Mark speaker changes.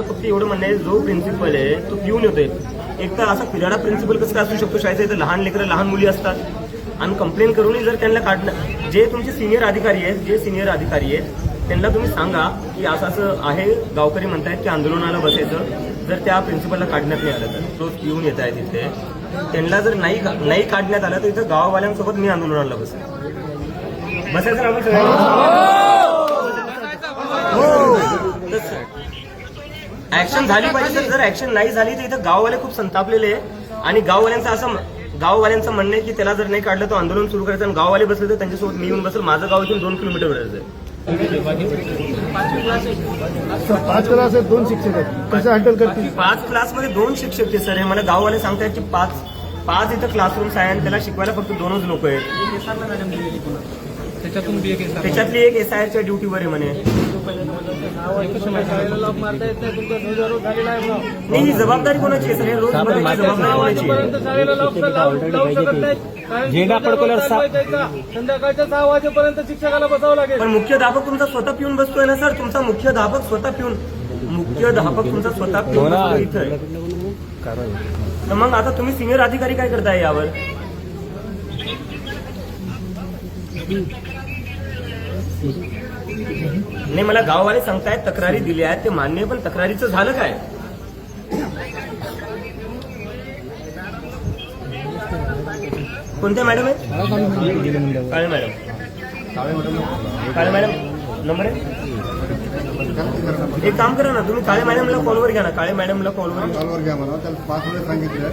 Speaker 1: फक्त एवढं म्हणणं आहे, जो प्रिन्सिपल आहे तो पिऊन येतोय. एक तर असा फिराडा प्रिन्सिपल कसं काय असू शकतो शाळेचा? इथं लहान लेकरं लहान मुली असतात आणि कंप्लेंट करूनही जर त्यांना काढणं, जे तुमचे सिनियर अधिकारी आहेत त्यांना तुम्ही सांगा की असं असं आहे, गावकरी म्हणतायत की आंदोलनाला बसायचं. जर त्या प्रिन्सिपलला काढण्यात नाही आलं तर रोज पिऊन येत आहे तिथे, त्यांना जर नाही काढण्यात आलं तर इथं गाववाल्यांसोबत मी आंदोलनाला बसायचं ना ऍक्शन झाली पाहिजे. तर जर ऍक्शन नाही झाली तर इथं गाववाले खूप संतापलेले आहे आणि गाववाल्यांचं म्हणणं आहे की त्याला जर नाही काढलं तर आंदोलन सुरू करायचं आणि गाववाले बसले तर त्यांच्यासोबत मी येऊन बसेल. माझं गाव इथून 2 किलोमीटर आहे.
Speaker 2: 5 क्लास आहेत, 2 शिक्षक आहेत, कसं हँडल करतील?
Speaker 1: 5 क्लासमध्ये 2 शिक्षक आहेत सर. हे मला गाववाले सांगतायत की 5 इथं क्लासरूम्स आहे आणि त्याला शिकवायला फक्त 2च लोक आहेत. त्याच्यातली एक SIRच्या ड्युटीवर आहे म्हणे. नाही, ही जबाबदारी कोणाची आहे सर? हे रोज जबाबदारी
Speaker 3: झेंडा फडकवल्यावर
Speaker 4: संध्याकाळच्या 6 वाजेपर्यंत शिक्षकाला बसावं लागेल.
Speaker 1: पण मुख्याध्यापक तुमचा स्वतः पिऊन बसतोय ना सर. तुमचा मुख्याध्यापक स्वतः पिऊन बसतोय इथं. तर मग आता तुम्ही सिनियर अधिकारी काय करताय यावर? नाही, मला गाववाले सांगतायत तक्रारी दिल्या आहेत, ते मान्य, पण तक्रारीचं झालं काय? कोणत्या मॅडम आहेत? काळे मॅडम. काळे मॅडम नंबर आहे. एक काम करा ना, तुम्ही काळे मॅडमला कॉलवर घ्या ना. काळे मॅडमला कॉलवर
Speaker 2: घ्या म्हणा, त्याला 5 वेळा सांगितलं.